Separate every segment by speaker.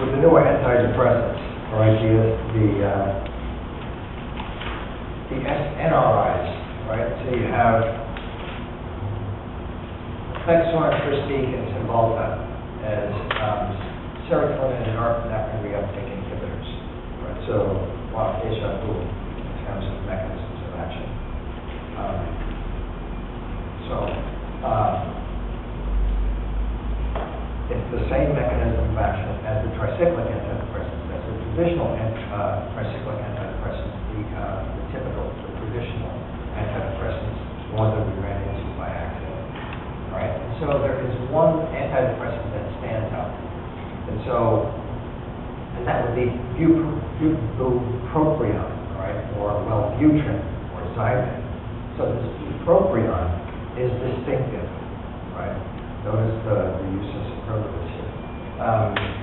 Speaker 1: with the newer antidepressants, all right, the NRIs, right? So you have Effexor, Pristiq, and Cymbalta as serotonin and norepinephrine reuptake inhibitors, right? So, wow, déjà vu in terms of mechanisms of action. It's the same mechanism of action as the tricyclic antidepressants. As the traditional tricyclic antidepressants, the typical, the traditional antidepressants, the ones that we ran into by accident. All right? And so there is one antidepressant that stands out. And that would be bupropion, all right, or Wellbutrin, or Zyban. So this bupropion is distinctive, right? Notice the use of superlatives here.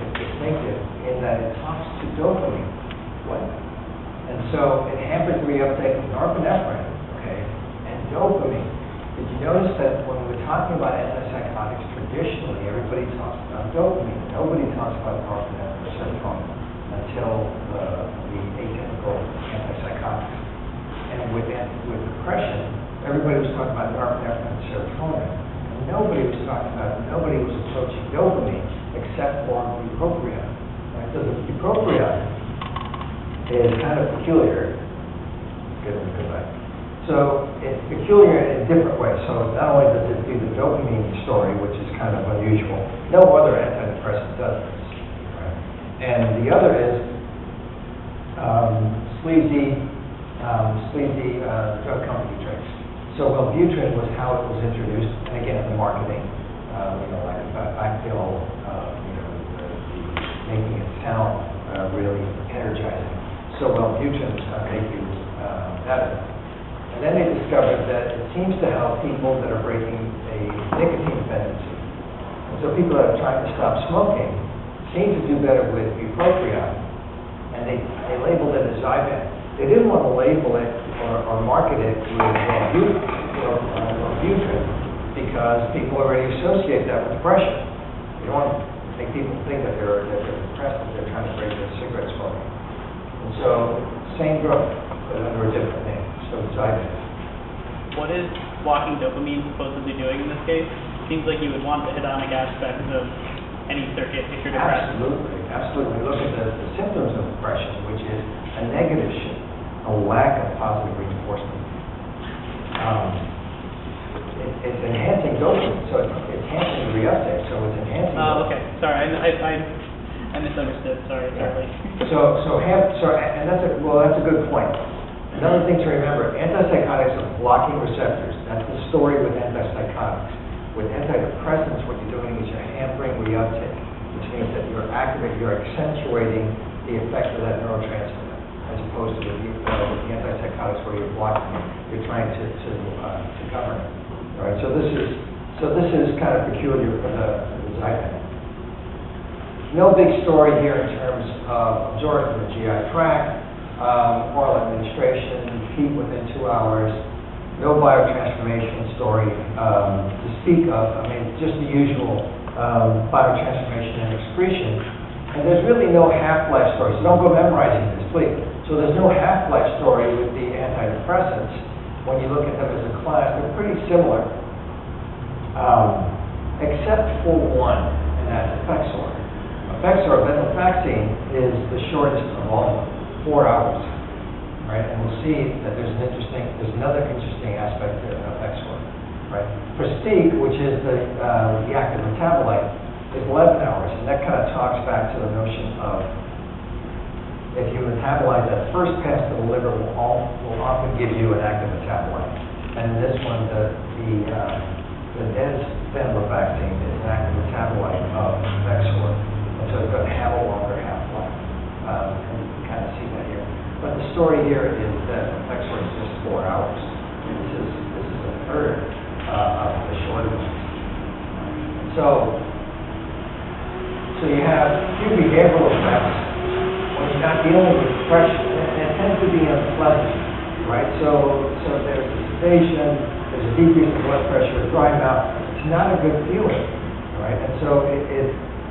Speaker 1: It's distinctive in that it talks to dopamine. What? And so it hampers the reuptake of norepinephrine, okay, and dopamine. Did you notice that when we're talking about antipsychotics, traditionally everybody talks about dopamine. Nobody talks about norepinephrine or serotonin until the atypical antipsychotics. And with depression, everybody was talking about norepinephrine and serotonin. Nobody was approaching dopamine except for bupropion. Right? So the bupropion is kind of peculiar. Good back. So it's peculiar in a different way. So not only does it do the dopamine story, which is kind of unusual, no other antidepressant does this. Right? And the other is sleazy drug company tricks. So Wellbutrin was how it was introduced, and again, the marketing, like Bactil, making it sound really energizing. So Wellbutrin is going to make you better. And then they discovered that it seems to help people that are breaking a nicotine dependency. And so people that are trying to stop smoking seem to do better with bupropion, and they labeled it as Zyban. They didn't want to label it or market it with Wellbutrin because people already associate that with depression. You don't want to make people think that they're depressed if they're trying to break their cigarette smoking. And so, same drug, but under a different name. So Zyban.
Speaker 2: What is blocking dopamine supposedly doing in this case? It seems like you would want the hedonic aspects of any circuit if you're depressed.
Speaker 1: Absolutely. Look at the symptoms of depression, which is a negative shift, a lack of positive reinforcement. It's enhancing dopamine, so it's enhancing the reuptake, so it's enhancing.
Speaker 2: Oh, okay. Sorry, I misunderstood. Sorry, Charlie.
Speaker 1: And that's a good point. Another thing to remember: antipsychotics are blocking receptors. That's the story with antipsychotics. With antidepressants, what you're doing is you're hampering reuptake, which means that you're accentuating the effect of that neurotransmitter, as opposed to with the antipsychotics where you're blocking it, you're trying to govern it. All right, so this is kind of peculiar for the Zyban. No big story here in terms of absorption in the GI tract, oral administration, heat within 2 hours. No biotransformation story to speak of. I mean, just the usual biotransformation and excretion. And there's really no half-life story, so don't go memorizing this, please. So there's no half-life story with the antidepressants. When you look at them as a class, they're pretty similar, except for one, and that's Effexor. Effexor, venlafaxine, is the shortest of all of them, 4 hours. Right, and we'll see that there's another interesting aspect to Effexor. Right, Pristiq, which is the active metabolite, is 11 hours, and that kind of talks back to the notion of if you metabolize that first pass to the liver will often give you an active metabolite. And in this one, the venlafaxine is an active metabolite of Effexor, and so it's going to have a longer half-life. And you can kind of see that here. But the story here is that Effexor is just 4 hours. And this is a third of the shorter ones. So you have a few behavioral effects when you're not dealing with depression, and it tends to be unpleasant, right? So there's a sedation, there's a decrease in blood pressure, a dry mouth. It's not a good feeling, right? And so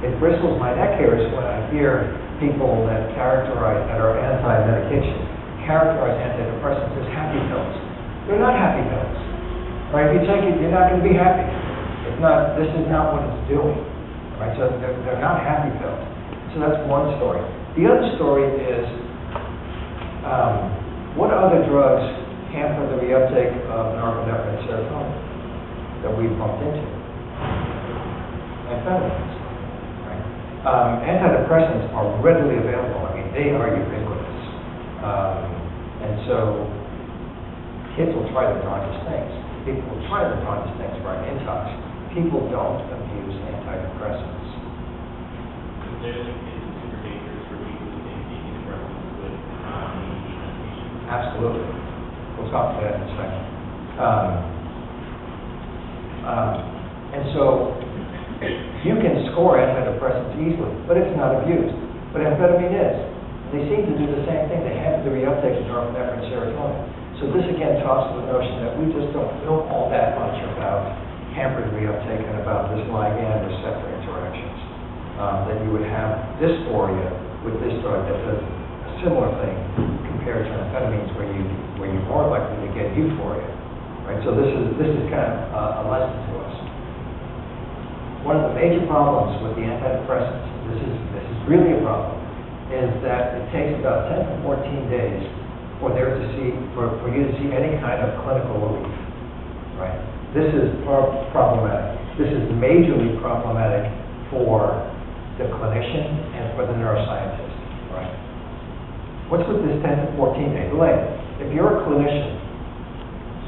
Speaker 1: It bristles my neck here is when I hear people that are anti-medication, characterize antidepressants as happy pills. They're not happy pills, right? If you take it, you're not going to be happy. It's not, this is not what it's doing, right? So they're not happy pills. So that's one story. The other story is, what other drugs hamper the reuptake of norepinephrine and serotonin that we've bumped into? Amphetamines, right? Antidepressants are readily available. I mean, they are ubiquitous. And so kids will try the darndest things. People will try the darndest things for an intox. People don't abuse antidepressants.
Speaker 3: There's a case of super dangerous for people who take antidepressants with medication.
Speaker 1: Absolutely. We'll talk to that in a second. And so you can score antidepressants easily, but it's not abused. But amphetamine is. They seem to do the same thing. They hamper the reuptake of norepinephrine and serotonin. So this again talks to the notion that we just don't know all that much about hampered reuptake and about this ligand receptor interactions. That you would have dysphoria with this drug that does a similar thing compared to amphetamines where you're more likely to get euphoria. Right? So this is kind of a lesson to us. One of the major problems with the antidepressants, this is really a problem, is that it takes about 10 to 14 days for you to see any kind of clinical relief. Right? This is problematic. This is majorly problematic for the clinician and for the neuroscientist. Right? What's with this 10 to 14 day delay? If you're a clinician,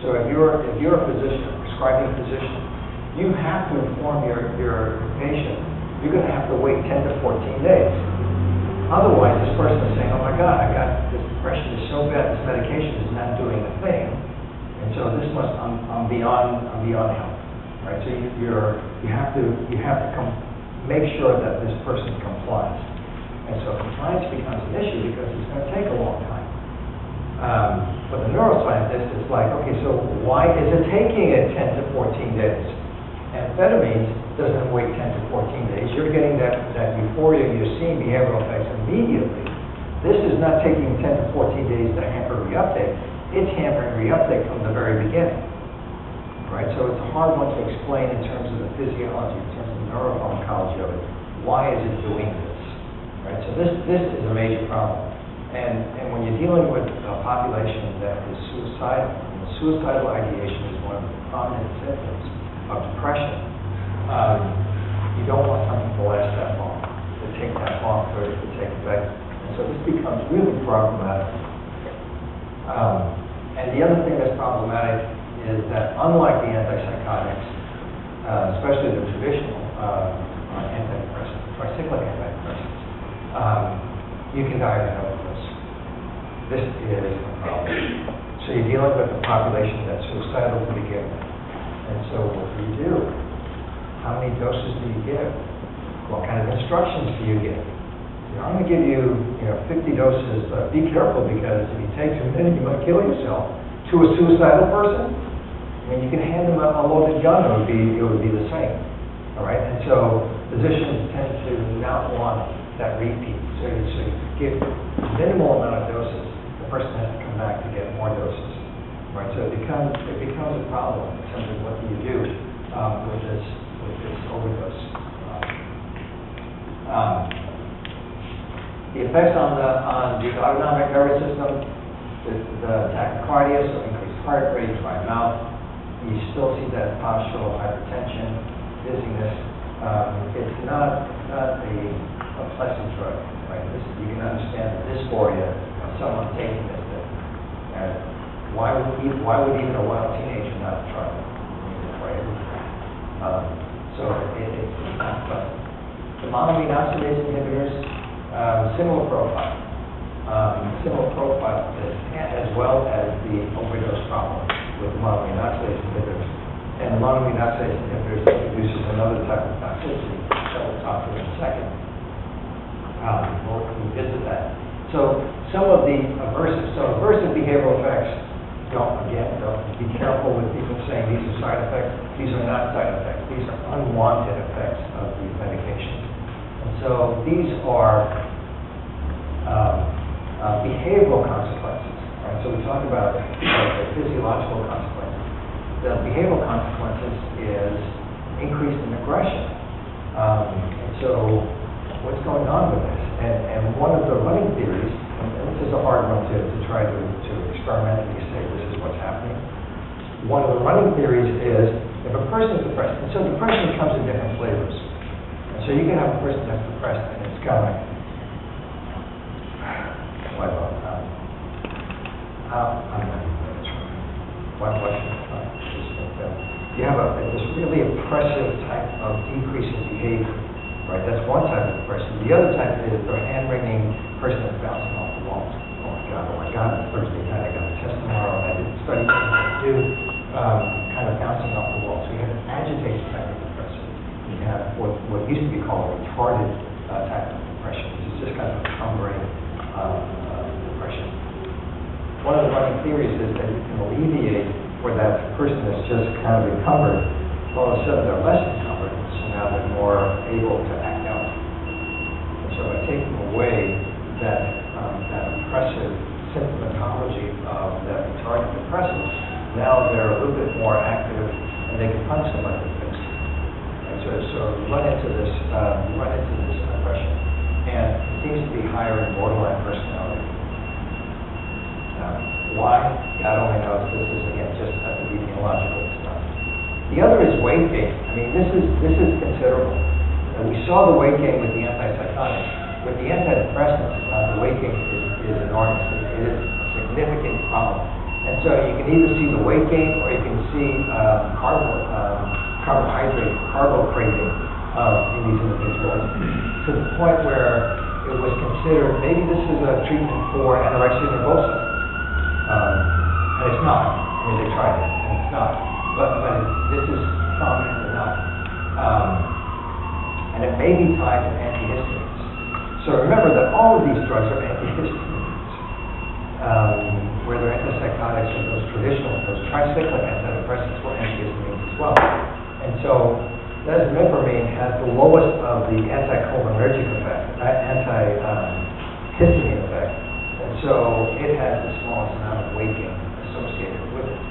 Speaker 1: so if you're a physician, a prescribing physician, you have to inform your patient you're going to have to wait 10 to 14 days. Otherwise, this person is saying, oh my God, this depression is so bad, this medication is not doing a thing, and so I'm beyond help, right? So you have to make sure that this person complies, and so compliance becomes an issue because it's going to take a long time. For the neuroscientist, it's like, okay, so why is it taking it 10 to 14 days? Amphetamines doesn't wait 10 to 14 days. You're getting that euphoria, you're seeing behavioral effects immediately. This is not taking 10 to 14 days to hamper reuptake. It's hampering reuptake from the very beginning. Right? So it's a hard one to explain in terms of the physiology, in terms of the neuropharmacology of it. Why is it doing this? Right? So this is a major problem. And when you're dealing with a population that is suicidal, and the suicidal ideation is one of the prominent symptoms of depression, you don't want something to last that long, to take that long for it to take effect. And so this becomes really problematic. And the other thing that's problematic is that unlike the antipsychotics, especially the traditional antidepressants, tricyclic antidepressants, you can die of an overdose. This is a problem. So you're dealing with a population that's suicidal to begin with. And so what do you do? How many doses do you give? What kind of instructions do you give? I'm going to give you 50 doses, but be careful because if you take too many, you might kill yourself. To a suicidal person, I mean, you can hand them a loaded gun, it would be the same. All right? And so physicians tend to not want that repeat. So you give a minimal amount of doses, the person has to come back to get more doses. Right, so it becomes a problem in terms of what do you do with this overdose. The effects on the autonomic nervous system, the tachycardia, so increased heart rate, dry mouth. You still see that postural hypertension, dizziness. It's not a pleasant drug, right? You can understand the dysphoria of someone taking this. Why would even a wild teenager not try it? Right? So it's not pleasant. The monoamine oxidase inhibitors, similar profile. As well as the overdose problem with the monoamine oxidase inhibitors. And the monoamine oxidase inhibitors produces another type of toxicity that we'll talk to in a second. We'll visit that. So some of the aversive behavioral effects, don't be careful with people saying these are side effects. These are not side effects. These are unwanted effects of these medications. so these are behavioral consequences, right? So we talk about the physiological consequences. The behavioral consequences is increase in aggression. And so what's going on with this? And one of the running theories, and this is a hard one to try to experimentally say this is what's happening. One of the running theories is if a person is depressed, and so depression comes in different flavors. And so you can have a person that's depressed and it's kind of like, I'm not even going to try. One question. You have this really oppressive type of decrease in behavior, right? That's one type of depression. The other type is the hand-wringing person that's bouncing off the walls. Oh my God, it's Thursday night, I got a test tomorrow, I didn't study what I had to do, kind of bouncing off the walls. So you have an agitated type of depression. You have what used to be called a retarded type of depression, which is just kind of a cumbering depression. One of the running theories is that you can alleviate for that person that's just kind of encumbered. All of a sudden they're less encumbered, so now they're more able to act out. And so by taking away that oppressive symptomatology of that retarded depressant, now they're a little bit more active and they can punch somebody in the face. And so you run into this depression, and it seems to be higher in borderline personality. Why? God only knows. This is, again, just epidemiological stuff. The other is weight gain. I mean, this is considerable. We saw the weight gain with the antipsychotics. With the antidepressants, the weight gain is enormous. It is a significant problem. And so you can either see the weight gain or you can see carbo craving in these individuals to the point where it was considered maybe this is a treatment for anorexia nervosa. And it's not. I mean, they tried it, and it's not. But this is prominent enough. And it may be tied to antihistamines. So remember that all of these drugs are antihistamines. Whether antipsychotics or those tricyclic antidepressants were antihistamines as well. And so desmipramine has the lowest of the anticholinergic effect, antihistamine effect. And so it has the smallest amount of weight gain associated with it.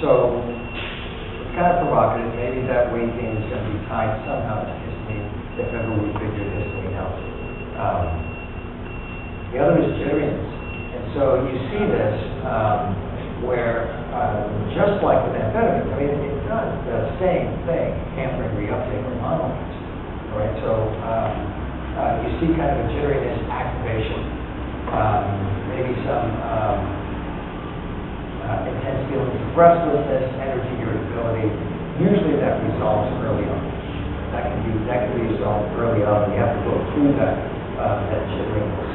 Speaker 1: So it's kind of provocative. Maybe that weight gain is going to be tied somehow to histamine, if ever we figured histamine out. The other is jitteriness. And so you see this where, just like with amphetamines, I mean, it does the same thing, hampering reuptake of monomers. Right? So you see kind of a jitteriness activation. Maybe some intense feelings of restlessness, energy, irritability. Usually that resolves early on. That can be resolved early on. You have to go through that jitteriness.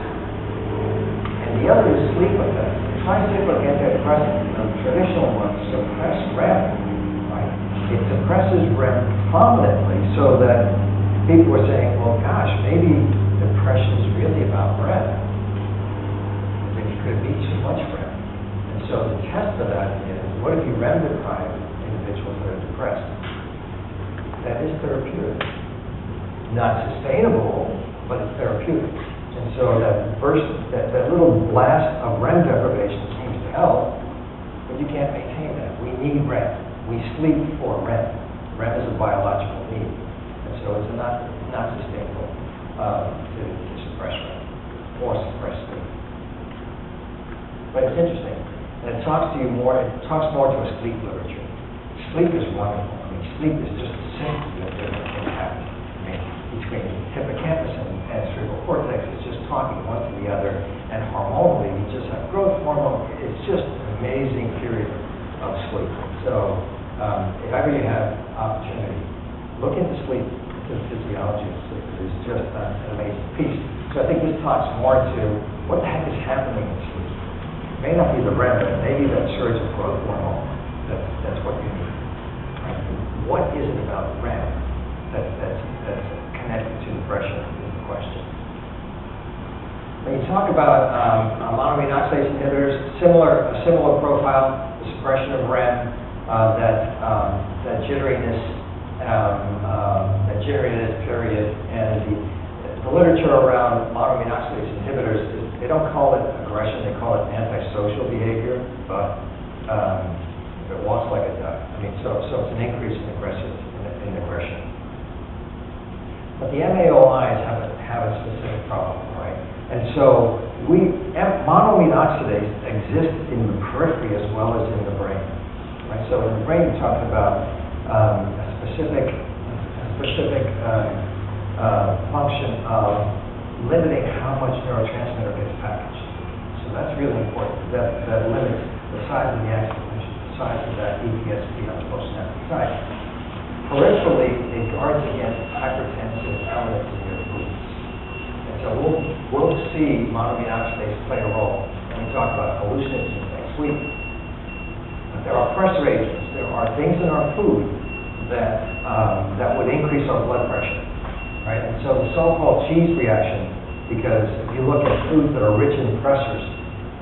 Speaker 1: And the other is sleep effects. Tricyclic antidepressants, the traditional ones, suppress REM. Right? It suppresses REM prominently so that people are saying, well, gosh, maybe depression is really about REM. Could be too much REM. And so the test for that is, what if you REM deprive individuals that are depressed? That is therapeutic. Not sustainable, but it's therapeutic. And so that little blast of REM deprivation seems to help, but you can't maintain that. We need REM. We sleep for REM. REM is a biological need. And so it's not sustainable to suppress REM or suppress sleep. But it's interesting, and it talks more to a sleep literature. Sleep is wonderful. I mean, sleep is just a symptom of different things happening. I mean, between hippocampus and cerebral cortex, it's just talking one to the other, and hormonally, you just have growth hormone. It's just an amazing period of sleep. So, if ever you have opportunity, look into sleep, into the physiology of sleep. It is just an amazing piece. So I think this talks more to what the heck is happening in sleep. It may not be the REM, but maybe that surge of growth hormone. That's what you need. Right? What is it about REM that's connected to depression is the question. When you talk about monoamine oxidase inhibitors, a similar profile, the suppression of REM, that jitteriness period, and literature around monoamine oxidase inhibitors, they don't call it aggression, they call it antisocial behavior, but it walks like a duck. I mean, so it's an increase in aggression. But the MAOIs have a specific problem, right? And so monoamine oxidase exists in the periphery as well as in the brain, right? So in the brain, we're talking about a specific function of limiting how much neurotransmitter gets packaged. So that's really important. That limits the size of the axis, the size of that EPSP on the postsynaptic side. Peripherally, it guards against hypertensive elements in your foods. And so we'll see monoamine oxidase play a role when we talk about hallucinogens like sleep. But there are pressor agents. There are things in our food that would increase our blood pressure, right? And so the so-called cheese reaction, because if you look at foods that are rich in pressors,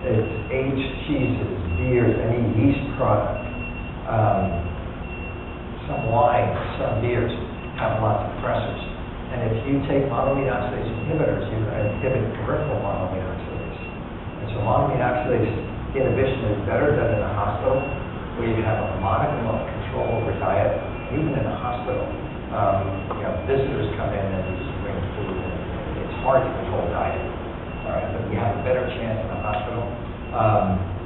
Speaker 1: it's aged cheeses, beers, any yeast product, some wine, some beers have lots of pressors. And if you take monoamine oxidase inhibitors, you're going to inhibit peripheral monoamine oxidase. And so monoamine oxidase inhibition is better than in a hospital, where you have a modicum of control over diet. Even in a hospital, visitors come in and just bring food, and it's hard to control diet. All right, but you have a better chance in a hospital.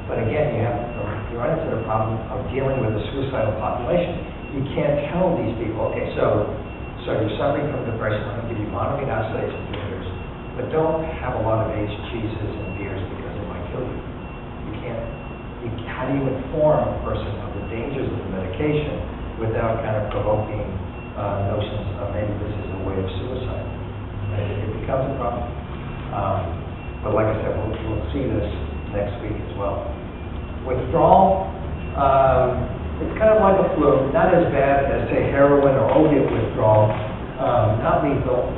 Speaker 1: But again, you run into the problem of dealing with a suicidal population. You can't tell these people, okay, so you're suffering from depression, I'm going to give you monoamine oxidase inhibitors, but don't have a lot of aged cheeses and beers because it might kill you. You can't. How do you inform a person of the dangers of the medication without kind of provoking notions of maybe this is a way of suicide? It becomes a problem. But like I said, we'll see this next week as well. Withdrawal, it's kind of like a flu, not as bad as, say, heroin or opiate withdrawal, not lethal.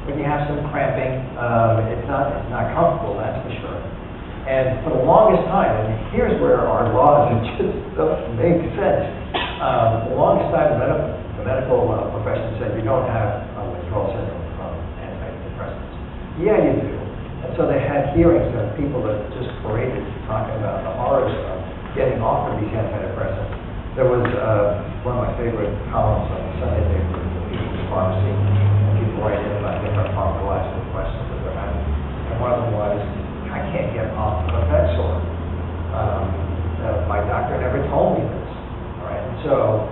Speaker 1: When you have some cramping, it's not comfortable, that's for sure. And for the longest time, and here's where our laws just don't make sense. The longest time, the medical profession said you don't have withdrawal syndrome from antidepressants. Yeah, you do. And so they had hearings of people that just paraded talking about the horrors of getting off of these antidepressants. There was one of my favorite columns on the Sunday paper, the People's Pharmacy, and people write in about different pharmacological questions that they're having. And one of them was, I can't get off of Effexor. My doctor never told me this. All right, and so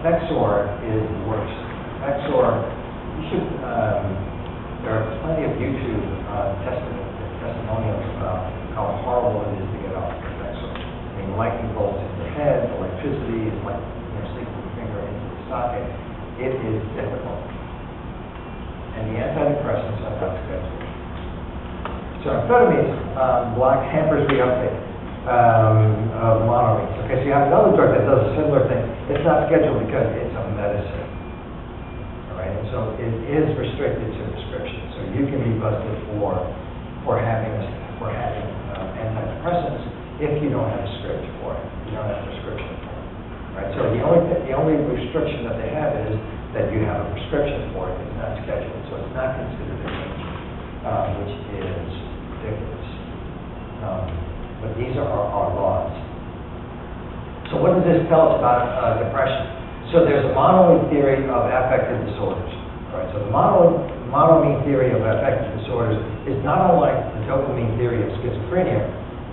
Speaker 1: Effexor is the worst. Effexor, you should. There are plenty of YouTube testimonials about how horrible it is to get off of Effexor. I mean, lightning bolts in your head, electricity, it's like sticking your finger into the socket. It is difficult. And the antidepressants are not scheduled. So amphetamines hampers the uptake of monoamines. Okay, so you have another drug that does a similar thing. It's not scheduled because it's a medicine. All right, and so it is restricted to prescription. So you can be busted for having antidepressants if you don't have a script for it. You don't have a prescription for it. Right. So the only restriction that they have is that you have a prescription for it. It's not scheduled, so it's not considered a danger, which is ridiculous. But these are our laws. So what does this tell us about depression? So there's a monoamine theory of affective disorders. Right? So the monoamine theory of affective disorders is not unlike the dopamine theory of schizophrenia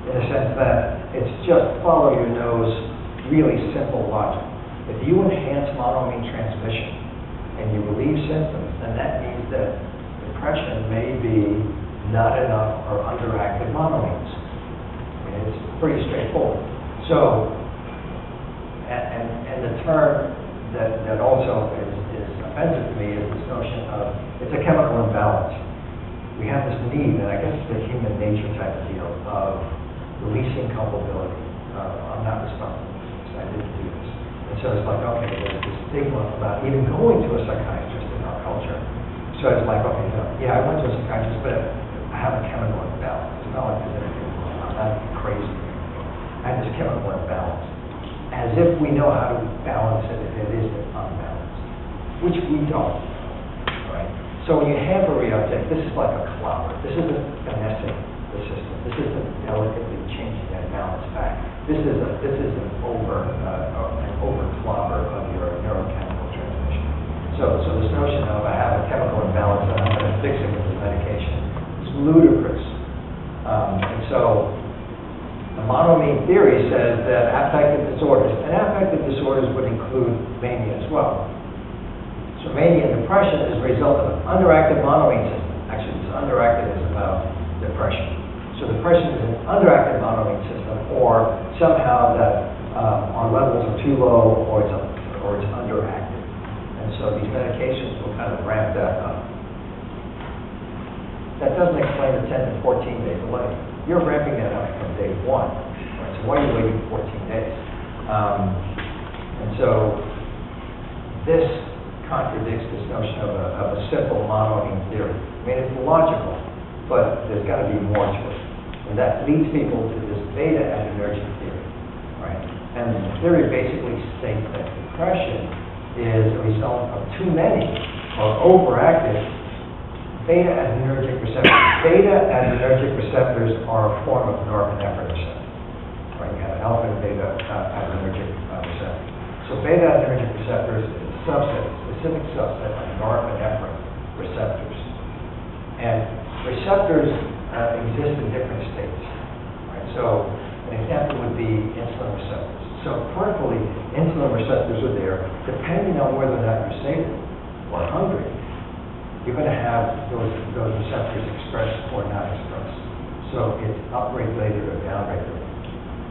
Speaker 1: in the sense that it's just follow your nose, really simple logic. If you enhance monoamine transmission and you relieve symptoms, then that means that depression may be not enough or underactive monoamines. I mean, it's pretty straightforward. So, and the term that also is offensive to me is this notion of, it's a chemical imbalance. We have this need, and I guess it's a human nature type of deal, of releasing culpability. I'm not responsible for this, I didn't do this. And so it's like, okay, there's this stigma about even going to a psychiatrist in our culture. So it's like, okay, yeah, I went to a psychiatrist, but I have a chemical imbalance. It's not like there's anything going on. I'm not crazy. I have this chemical imbalance. As if we know how to balance it if it is unbalanced, which we don't. Right? So when you have a reuptake, this is like a clobber. This isn't finessing the system. This isn't delicately changing that balance back. This is an over clobber of your neurochemical transmission. So this notion of I have a chemical imbalance and I'm going to fix it with the medication is ludicrous. And so the monoamine theory says that affective disorders, and affective disorders would include mania as well. So mania and depression is a result of an underactive monoamine system. Actually, this underactive is about depression. So depression is an underactive monoamine system, or somehow that our levels are too low, or it's underactive. And so these medications will kind of ramp that up. That doesn't explain the 10 to 14 day delay. You're ramping that up from day one. Right? So why are you waiting 14 days? And so this contradicts this notion of a simple monoamine theory. I mean, it's logical, but there's got to be more to it. And that leads people to this beta adrenergic theory, right? And the theory basically states that depression is a result of too many or overactive beta adrenergic receptors. Beta adrenergic receptors are a form of norepinephrine receptor, right? You have alpha and beta adrenergic receptors. So beta adrenergic receptors is a subset, specific subset of norepinephrine receptors. And receptors exist in different states, right? So an example would be insulin receptors. So peripherally, insulin receptors are there. Depending on whether or not you're sated or hungry, you're going to have those receptors expressed or not expressed. So it's upregulated or downregulated.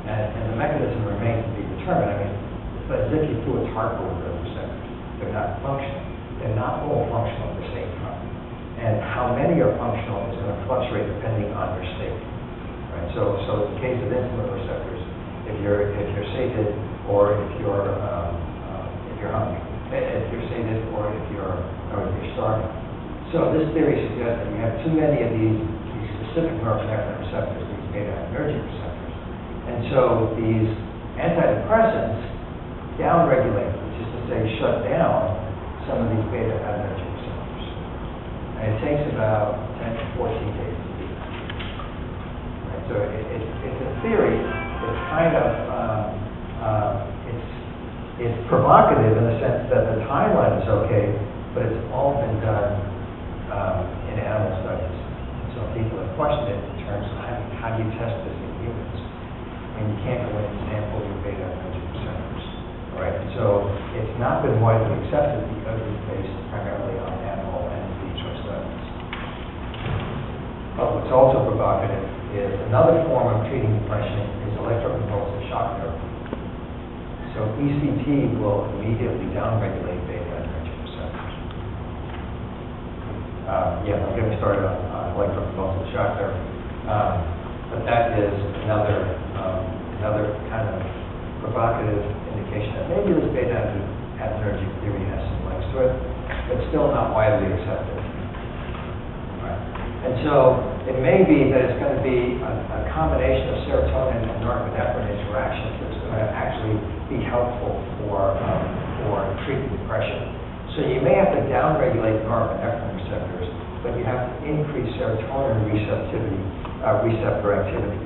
Speaker 1: And the mechanism remains to be determined. I mean, it's as if you threw a target over those receptors. They're not functional. They're not all functional at the same time. And how many are functional is going to fluctuate depending on your state. Right? So in the case of insulin receptors, if you're sated or if you're hungry, if you're sated or if you're starving. So this theory suggests that you have too many of these specific norepinephrine receptors, these beta adrenergic receptors. And so these antidepressants downregulate, which is to say shut down some of these beta adrenergic receptors. And it takes about 10 to 14 days to do that. Right? So it's a theory. It's kind of, it's provocative in the sense that the timeline is okay, but it's all been done in animal studies. So people have questioned it in terms of how do you test this in humans? I mean, you can't go in and sample your beta adrenergic receptors. Right? And so it's not been widely accepted because it's based primarily on animal and in vitro studies. But what's also provocative is another form of treating depression is electroconvulsive shock therapy. So ECT will immediately downregulate beta adrenergic receptors. I'm getting started on electroconvulsive shock therapy. But that is another kind of provocative indication that maybe this beta adrenergic theory has some legs to it, but still not widely accepted. Right? And so it may be that it's going to be a combination of serotonin and norepinephrine interactions that's going to actually be helpful for treating depression. So you may have to downregulate norepinephrine receptors, but you have to increase serotonin receptor activity.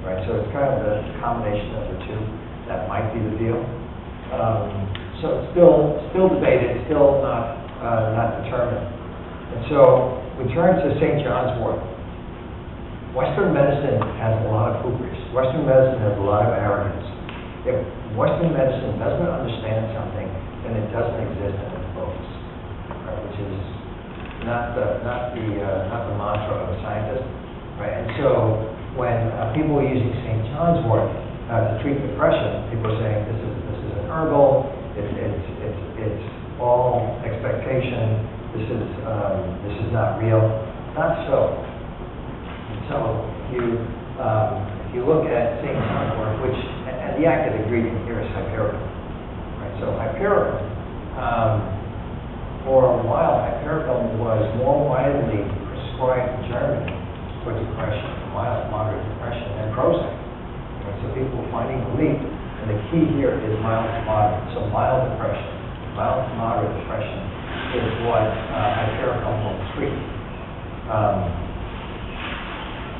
Speaker 1: Right? So it's kind of the combination of the two that might be the deal. So it's still debated, still not determined. And so we turn to St. John's wort. Western medicine has a lot of hubris. Western medicine has a lot of arrogance. If Western medicine doesn't understand something, then it doesn't exist in its focus, right? Which is not the mantra of a scientist, right? And so when people are using St. John's wort to treat depression, people are saying this is an herbal, it's all expectation, this is not real. Not so. And so if you look at St. John's wort, which and the active ingredient here is hypericum, right? So hypericum, for a while, hypericum was more widely prescribed in Germany for depression, mild, moderate depression, than Prozac. Right? So people are finding relief, and the key here is mild to moderate. So mild depression, mild to moderate depression is what hypericum will treat.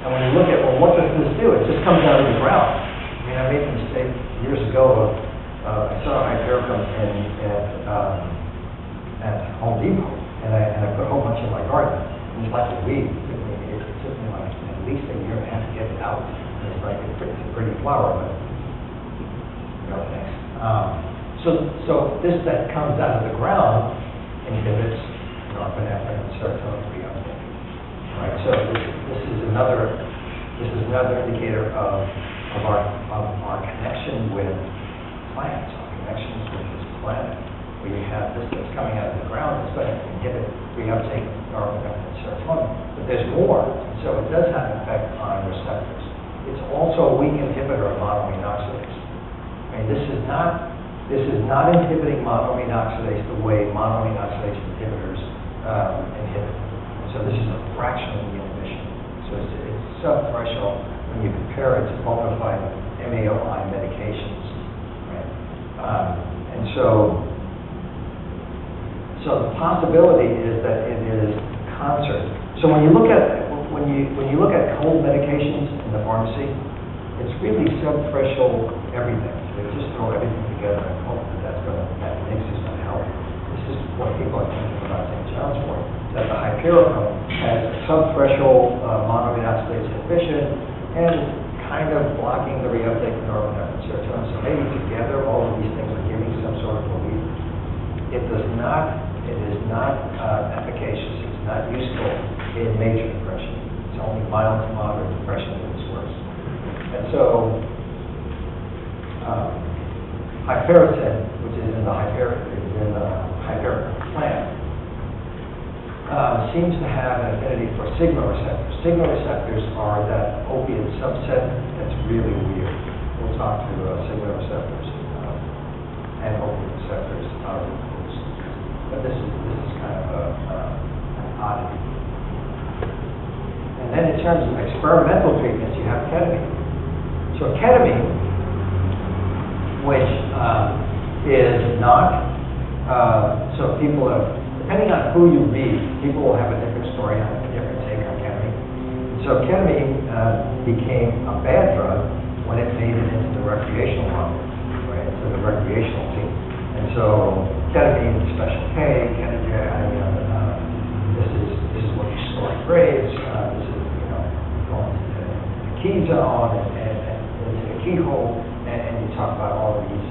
Speaker 1: And when you look at, well, what does this do? It just comes out of the ground. I mean, I made the mistake years ago of, I saw Hypericum at Home Depot, and I put a whole bunch in my garden. And it's like a weed. It took me like at least a year and a half to get it out. And it's like, it's a pretty flower, but no thanks. So this that comes out of the ground inhibits norepinephrine and serotonin reuptake. Right. So this is another indicator of our connection with plants, our connections with this planet. Where you have this that's coming out of the ground, it's going to inhibit reuptake of norepinephrine and serotonin. But there's more, and so it does have an effect on receptors. It's also a weak inhibitor of monoamine oxidase. I mean, this is not inhibiting monoamine oxidase the way monoamine oxidase inhibitors inhibit. And so this is a fraction of the inhibition. So it's sub-threshold when you compare it to bona fide MAOI medications, right? And so the possibility is that it is concert. So when you look at cold medications in the pharmacy, it's really sub-threshold everything. They just throw everything together and hope that mix is going to help. This is what people are thinking about St. John's wort, that the Hypericum has a sub-threshold monoamine oxidase inhibition and kind of blocking the reuptake of norepinephrine and serotonin. So maybe together all of these things are giving some sort of relief. It is not efficacious. It's not useful in major depression. It's only mild to moderate depression that this works. And so, hypericin, which is in the Hypericum plant, seems to have an affinity for sigma receptors. Sigma receptors are that opiate subset that's really weird. We'll talk to sigma receptors and opiate receptors. But this is kind of an oddity. And then in terms of experimental treatments, you have ketamine. So ketamine, which is not, so people have, depending on who you read, people will have a different story, have a different take on ketamine. So ketamine became a bad drug when it made it into the recreational market, right, to the recreational scene. And so ketamine, special K, this is what you store in graves. This is, going to the key zone and into the keyhole, and you talk about all of these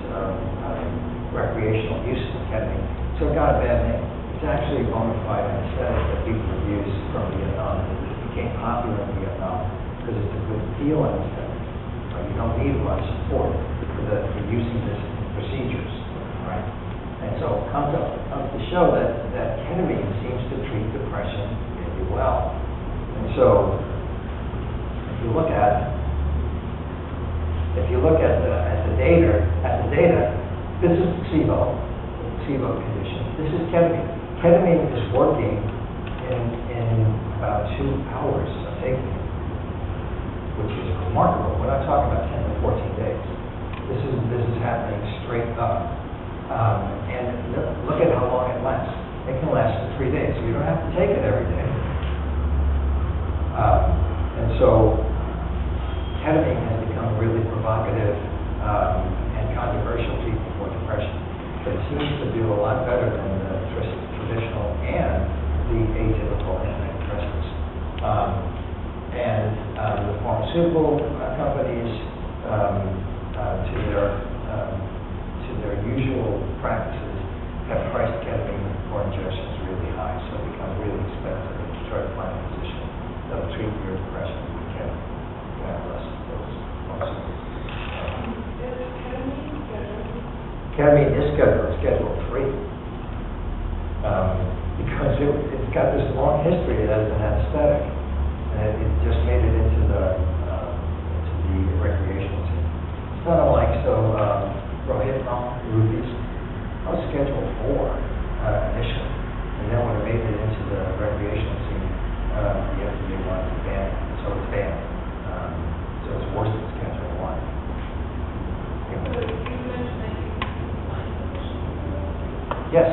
Speaker 1: recreational uses of ketamine. So it got a bad name. It's actually a bona fide anesthetic that people have used from Vietnam. It became popular in Vietnam because it's a good feel anesthetic. Right? You don't need a lot of support for using this in procedures, right? And so it comes to show that ketamine seems to treat depression really well. And so if you look at the data, this is placebo condition. This is ketamine. Ketamine is working in about 2 hours of taking it, which is remarkable. We're not talking about 10 to 14 days. This is happening straight up. And look at how long it lasts. It can last for 3 days. So you don't have to take it every day. And so ketamine has become really provocative and controversial treatment for depression. But it seems to do a lot better than the traditional and the atypical antidepressants. And the pharmaceutical companies, to their usual practices, have priced ketamine for injections really high, so it becomes really expensive to try to find a physician that will treat your depression with ketamine. God bless those pharmaceuticals. Ketamine is Schedule 3, because it's got this long history as an anesthetic, and it just made it into the recreational scene. It's not unlike Rohypnol, rubies. I was Schedule 4 initially, and then when it made it into the recreational scene, the FDA wanted to ban it, so it's banned. So it's worse than Schedule 1. Yes,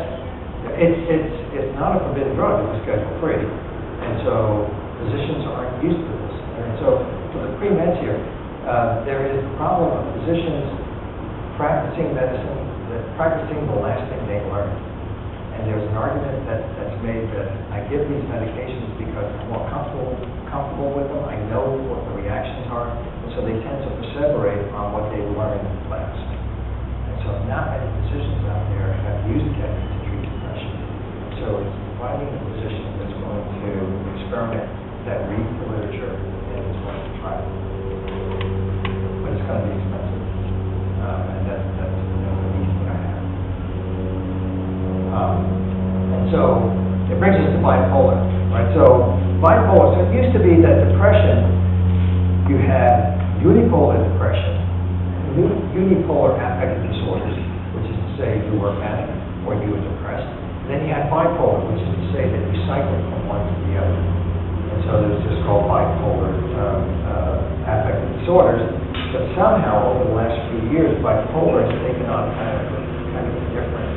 Speaker 1: it's not a forbidden drug. It was Schedule 3, and so physicians aren't used to this. And so for the pre-meds here, there is the problem of physicians practicing medicine, practicing the last thing they learned. And there's an argument that's made that I give these medications because I'm more comfortable with them. I know what the reactions are, and so they tend to perseverate on what they've learned last. And so not many physicians out there have used ketamine to treat depression. So it's finding a physician that's going to experiment, that reads the literature, and is going to try it. But it's going to be expensive. And that's the need that I have. And so it brings us to bipolar, right? So bipolar, so it used to be that depression, you had unipolar depression, unipolar affective disorders, which is to say you were manic or you were depressed. Then you had bipolar, which is to say that you cycled from one to the other. And so there's just called bipolar affective disorders. But somehow over the last few years, bipolar has taken on kind of a different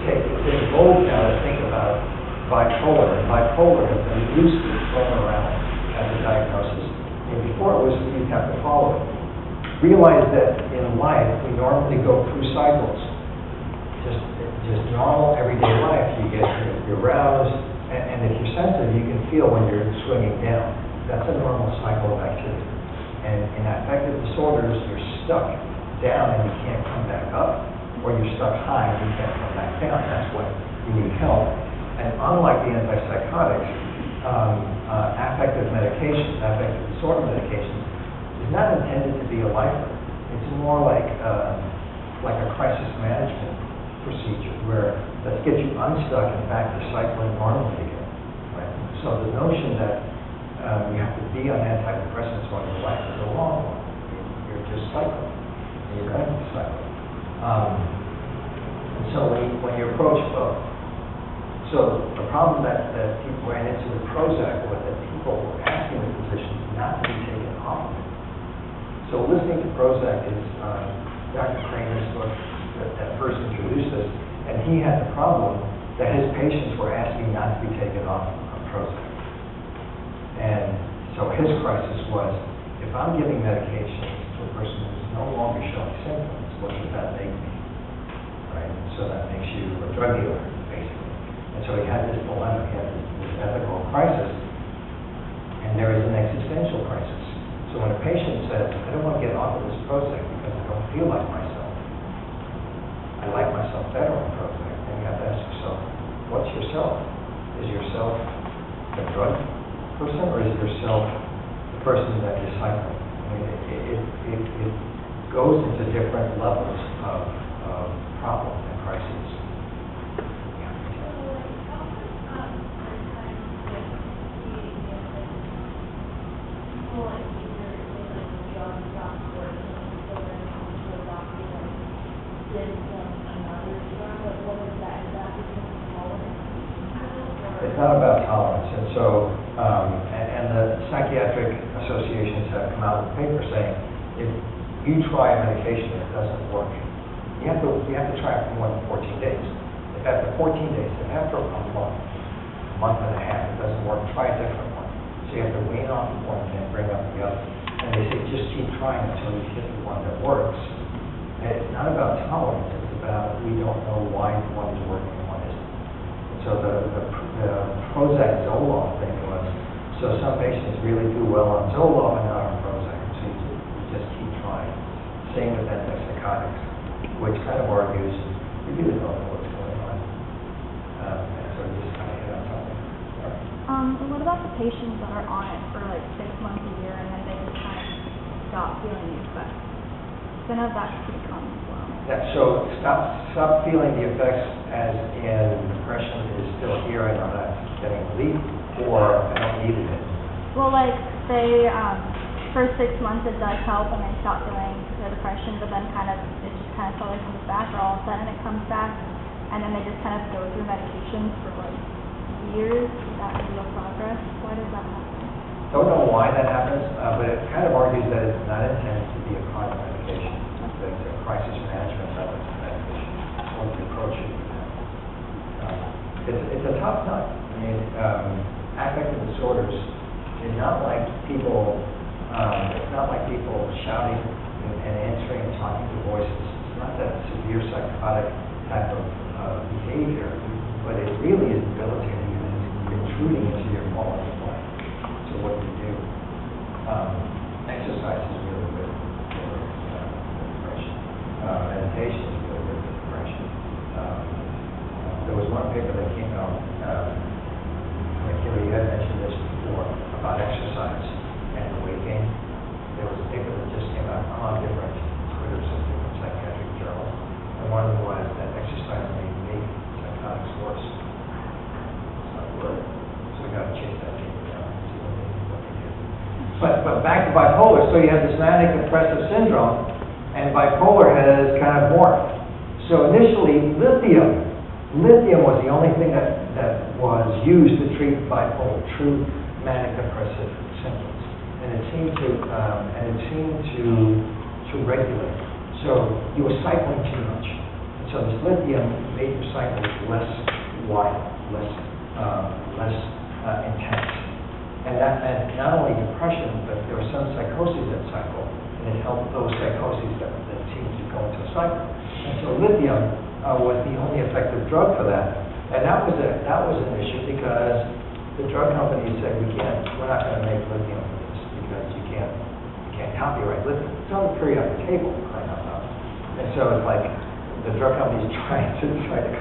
Speaker 1: take. It's in vogue now to think about bipolar, and bipolar has been loosely thrown around as a diagnosis. And before it was, you'd have to follow it. Realize that in life, we normally go through cycles. Just normal, everyday life, you get you're aroused, and if you're sensitive, you can feel when you're swinging down. That's a normal cycle of activity. And in affective disorders, you're stuck down and you can't come back up, or you're stuck high and you can't come back down. That's when you need help. And unlike the antipsychotics, affective disorder medications is not intended to be a lifer. It's more like a crisis management procedure where let's get you unstuck and back to cycling normally again. Right? So the notion that you have to be on antidepressants all your life is a wrong one. You're just cycling, and you're going to be cycling. And so when you approach so the problem that people ran into with Prozac was that people were asking the physicians not to be taken off of it. So listening to Prozac is Dr. Kramer's book that first introduced us, and he had the problem that his patients were asking not to be taken off of Prozac. And so his crisis was, if I'm giving medications to a person who's no longer showing symptoms, what does that make me? Right? So that makes you a drug dealer, basically. And so he had this dilemma, he had this ethical crisis, and there is an existential crisis. So when a patient says, I don't want to get off of this Prozac because I don't feel like myself, I like myself better on Prozac, then you have to ask yourself, what's yourself? Is yourself a drug person, or is yourself the person that you're cycling? I mean, it goes into different levels of problem and crises. It's not about tolerance, and so and the psychiatric associations have come out with papers saying if you try a medication that doesn't work, you have to try it for more than 14 days. If after 14 days, if after a month and a half, it doesn't work, try a different one. So you have to wean off one and then bring up the other. And they say just keep trying until you hit the one that works. And it's not about tolerance, it's about we don't know why one is working and one isn't. And so the Prozac Zoloft thing was, so some patients really do well on Zoloft and not on Prozac. So you just keep trying. Same with antipsychotics, which kind of argues we really don't know what's going on. And so you just kind of hit on something.
Speaker 4: But what about the patients that are on it for like 6 months, a year, and then they just kind of stop feeling the effects? So now that could come as well.
Speaker 1: Yeah, so stop feeling the effects as in depression is still here and I'm not getting relief, or I don't need it.
Speaker 4: Well, like, say, for 6 months it does help and they stop feeling the depression, but then it just kind of slowly comes back, or all of a sudden it comes back, and then they just kind of go through medications for like years without real progress. Why does that happen?
Speaker 1: Don't know why that happens, but it kind of argues that it's not intended to be a chronic medication. That it's a crisis management medication. That's what the approach should be. it's a tough nut. I mean, affective disorders is not like people, it's not like people shouting and answering and talking to voices. It's not that severe psychotic type of behavior, but it really is debilitating and it's intruding into your quality of life. So what do you do? Exercise is really good for depression. Meditation is really good for depression. There was one paper that came out, you had mentioned this before, about exercise and weight gain. There was a paper that just came out on different Twitters of different psychiatric journals, and one of them was that exercise may make psychotics worse. It's not good. So we got to chase that paper down and see what they do. But back to bipolar, so you have this manic depressive syndrome, and bipolar has kind of morphed. So initially, lithium was the only thing that was used to treat bipolar, true manic depressive symptoms, and it seemed to regulate. So you were cycling too much, and so this lithium made your cycles less wide, less intense, and not only depression, but there were some psychoses that cycle, and it helped those psychoses that seemed to go into a cycle. And so lithium was the only effective drug for that, and that was an issue because the drug companies said we're not going to make lithium for this because you can't copyright lithium. It's on the periodic table, crying out loud. And so it's like the drug companies trying to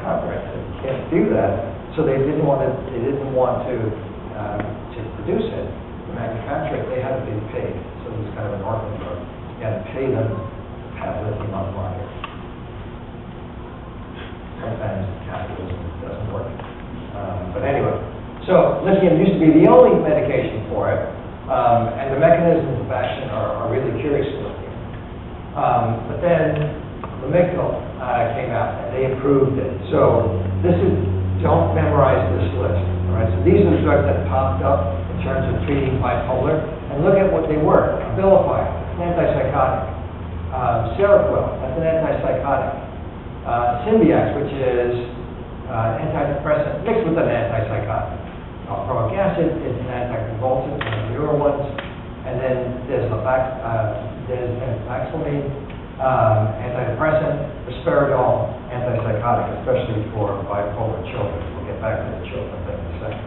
Speaker 1: copyright it. You can't do that, so they didn't want to produce it, to manufacture it. They had to be paid, so it was kind of an orphan drug. You had to pay them to have lithium on the market. Sometimes capitalism doesn't work. But anyway, so lithium used to be the only medication for it, and the mechanisms of action are really curious with lithium. But then Lamictal came out, and they approved it. So don't memorize this list. All right? So these are the drugs that popped up in terms of treating bipolar, and look at what they were. Abilify, an antipsychotic. Seroquel, that's an antipsychotic. Symbyax, which is antidepressant mixed with an antipsychotic. Valproic acid is an anticonvulsant, one of the newer ones. And then there's methaxamine, antidepressant, risperidone, antipsychotic, especially for bipolar children. We'll get back to the children thing in a second.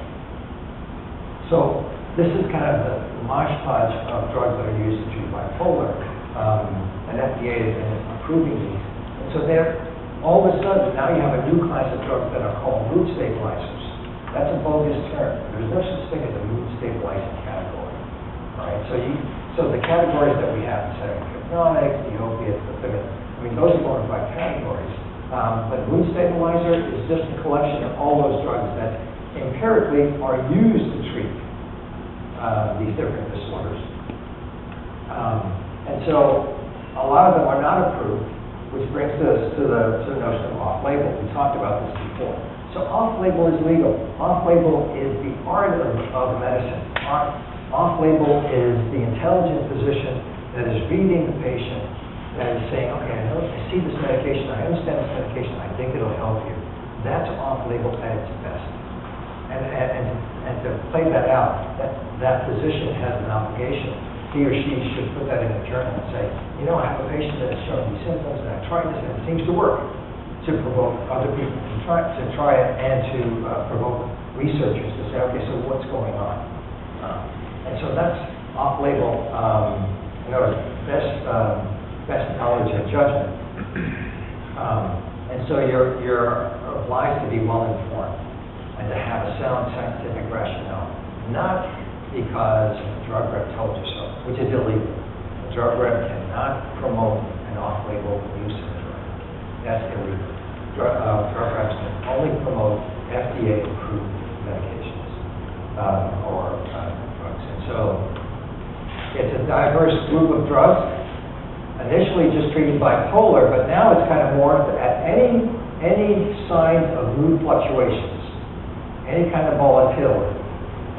Speaker 1: So this is kind of the moshpodge of drugs that are used to treat bipolar, and FDA has been approving these. And so all of a sudden, now you have a new class of drugs that are called mood stabilizers. That's a bogus term. There's no such thing as a mood stabilizing category. All right? So the categories that we have, the hypnotics, the opiates, the stimulants, I mean, those are bona fide categories. But mood stabilizer is just a collection of all those drugs that empirically are used to treat these different disorders. And so a lot of them are not approved, which brings us to the notion of off-label. We talked about this before. So off-label is legal. Off-label is the art of medicine. Off-label is the intelligent physician that is reading the patient, that is saying, okay, I see this medication, I understand this medication, I think it'll help you. That's off-label at its best. And to play that out, that physician has an obligation. He or she should put that in a journal and say, you know, I have a patient that has shown these symptoms, and I've tried this, and it seems to work, to provoke other people to try it, and to provoke researchers to say, okay, so what's going on? And so that's off-label, best knowledge and judgment. And so you're obliged to be well-informed and to have a sound scientific rationale, not because a drug rep told you so, which is illegal. A drug rep cannot promote an off-label use of a drug. That's illegal. Drug reps can only promote FDA-approved medications or drugs. And so it's a diverse group of drugs, initially just treating bipolar, but now it's kind of morphed at any sign of mood fluctuations, any kind of volatility,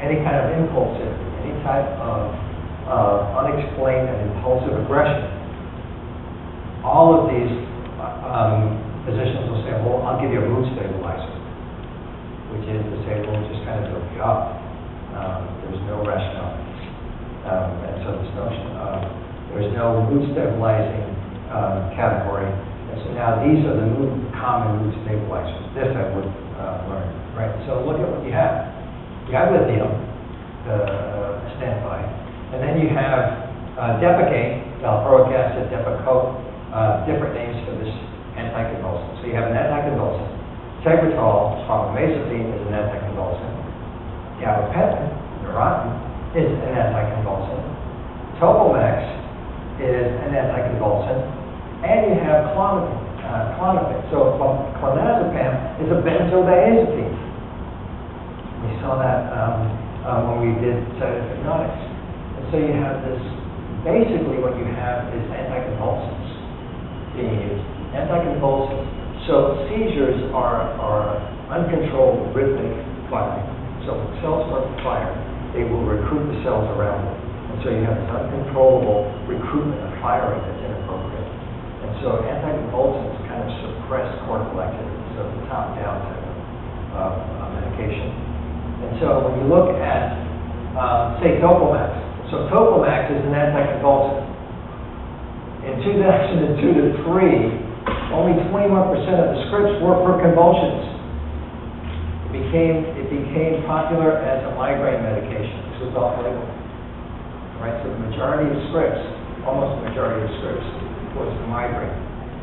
Speaker 1: any kind of impulsivity, any type of unexplained and impulsive aggression. All of these physicians will say, well, I'll give you a mood stabilizer, is to say, well, we'll just kind of build you up. There's no rationale. And so this notion of there's no mood stabilizing category. And so now these are the common mood stabilizers. This I would learn, right? So look at what you have. You have lithium, standby, and then you have Depakote, valproic acid, Depakote, different names for this anticonvulsant. So you have an anticonvulsant. Tegretol, carbamazepine, is an anticonvulsant. Gabapentin, Neurontin, is an anticonvulsant. Topamax is an anticonvulsant. And you have Klonopin. So clonazepam is a benzodiazepine. We saw that when we did sedative hypnotics. And so you have this, basically what you have is anticonvulsants being used. Anticonvulsants. So seizures are uncontrolled rhythmic firing. So when cells start to fire, they will recruit the cells around them. And so you have this uncontrollable recruitment of firing that's inappropriate. And so anticonvulsants kind of suppress cortical activity, so the top-down type of medication. And so when you look at, say, Topamax, so Topamax is an anticonvulsant. In 2002 to 3, only 21% of the scripts were for convulsions. It became popular as a migraine medication. This was off-label. Right, so the majority of scripts, almost the majority of scripts, was for migraine.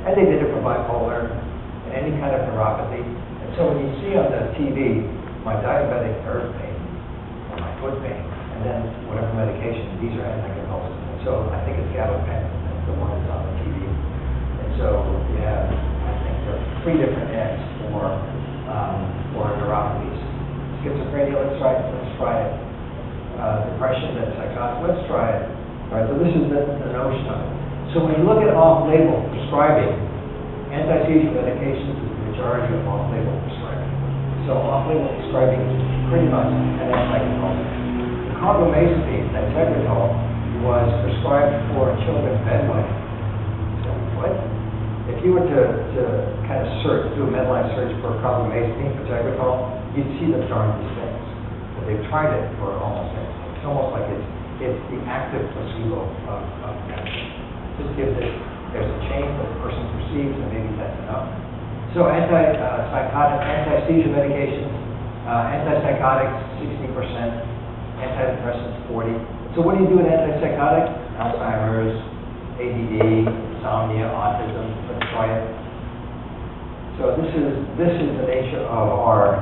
Speaker 1: And they did it for bipolar and any kind of neuropathy. And so when you see on the TV, my diabetic nerve pain, or my foot pain, and then whatever medication, these are anticonvulsants. And so I think it's gabapentin, that's the one that's on the TV. And so you have, I think there are 3 different ads for neuropathies. Schizophrenia, let's try it. Depression, that's psychotic, let's try it. All right, so this is the notion of it. So when you look at off-label prescribing, anti-seizure medications is the majority of off-label prescribing. So off-label prescribing is pretty much an anticonvulsant. The carbamazepine, that Tegretol, was prescribed for children's bedlife. So what? If you were to kind of search, do a Medline search for carbamazepine for Tegretol, you'd see the darndest things. But they've tried it for almost everything. It's almost like it's the active placebo of medicine. Just give this, there's a change that the person perceives, and maybe that's enough. So anti-seizure medications, antipsychotics, 60%, antidepressants, 40%. So what do you do with antipsychotic? Alzheimer's, ADD, insomnia, autism, let's try it. So this is the nature of our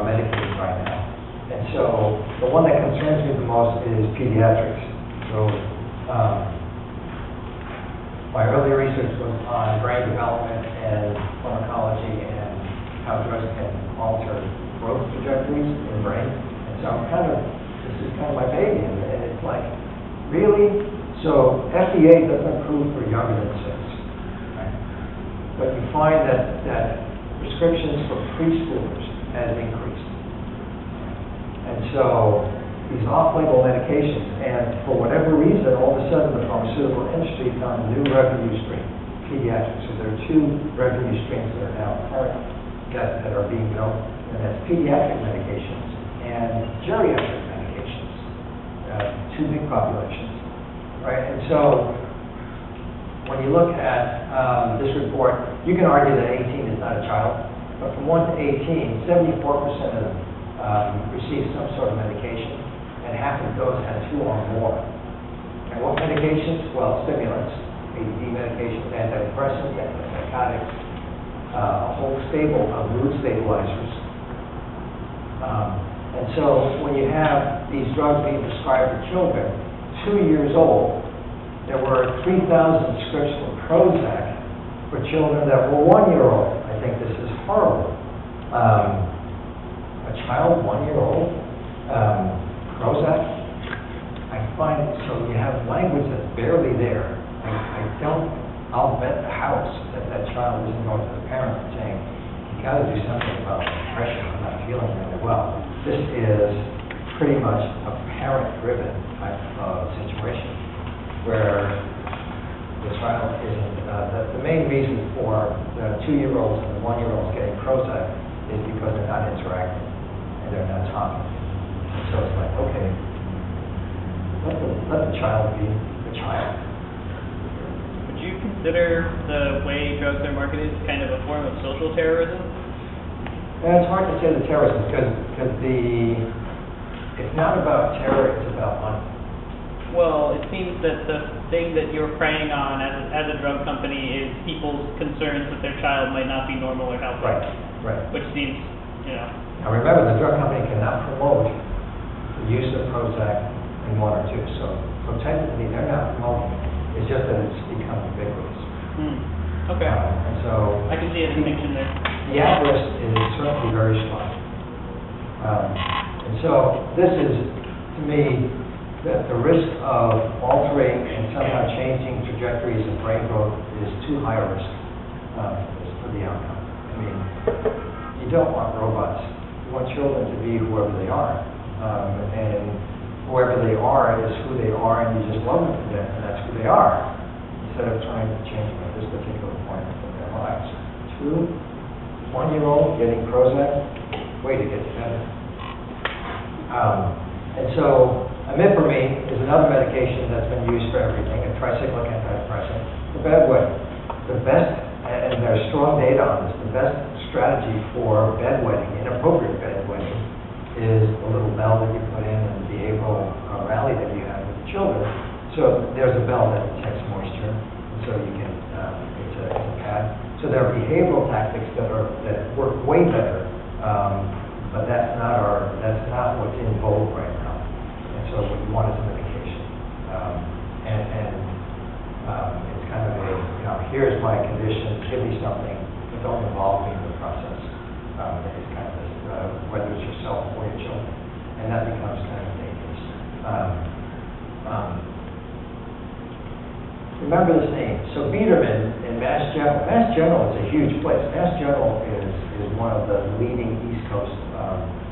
Speaker 1: medication right now. And so the one that concerns me the most is pediatrics. So my earlier research was on brain development and pharmacology and how drugs can alter growth trajectories in the brain. And so this is kind of my baby, and it's like, really? So FDA doesn't approve for younger than 6, right? But you find that prescriptions for preschoolers has increased. And so these off-label medications, and for whatever reason, all of a sudden the pharmaceutical industry found a new revenue stream, pediatrics. So there are 2 revenue streams that are now current that are being built, and that's pediatric medications and geriatric medications, 2 big populations, right? And so when you look at this report, you can argue that 18 is not a child, but from 1 to 18, 74% of them receive some sort of medication, and half of those had 2 or more. And what medications? Well, stimulants, ADD medications, antidepressants, antipsychotics, a whole stable of mood stabilizers. And so when you have these drugs being prescribed to children, 2 years old, there were 3,000 scripts for Prozac for children that were 1-year-old. I think this is horrible. A child, 1-year-old, Prozac, I find, so you have language that's barely there. I'll bet the house that child isn't going to the parent and saying, you got to do something about depression, I'm not feeling really well. This is pretty much a parent-driven type of situation where the child isn't, the main reason for the 2-year-olds and the 1-year-olds getting Prozac is because they're not interacting and they're not talking. And so it's like, okay, let the child be the child.
Speaker 2: Would you consider the way drugs are marketed kind of a form of social terrorism?
Speaker 1: And it's hard to say the terrorism because it's not about terror, it's about money.
Speaker 2: Well, it seems that the thing that you're preying on as a drug company is people's concerns that their child might not be normal or healthy.
Speaker 1: Right.
Speaker 2: Which seems,
Speaker 1: Now remember, the drug company cannot promote the use of Prozac in 1 or 2. So technically, they're not promoting it. It's just that it's become ubiquitous.
Speaker 2: Okay.
Speaker 1: And so
Speaker 2: I can see a distinction there.
Speaker 1: the at-risk is certainly very strong. And so this is, to me, the risk of altering and somehow changing trajectories of brain growth is too high a risk for the outcome. I mean, you don't want robots. You want children to be whoever they are. And whoever they are is who they are, and you just love them to death, and that's who they are, instead of trying to change them at this particular point in their lives. 2 1-year-old getting Prozac, way to get better. And so imipramine is another medication that's been used for everything, a tricyclic antidepressant, for bedwetting. The best, and there's strong data on this, the best strategy for bedwetting, inappropriate bedwetting, is the little bell that you put in and the behavioral rally that you have with the children. So there's a bell that detects moisture, and so you can, it's a pad. So there are behavioral tactics that work way better, but that's not what's in vogue right now. And so what you want is a medication. It's kind of here's my condition, give me something, but don't involve me in the process. It's kind of this, whether it's yourself or your children, and that becomes kind of dangerous. Remember this name. So Biederman in Mass General. Mass General is a huge place. Mass General is one of the leading East Coast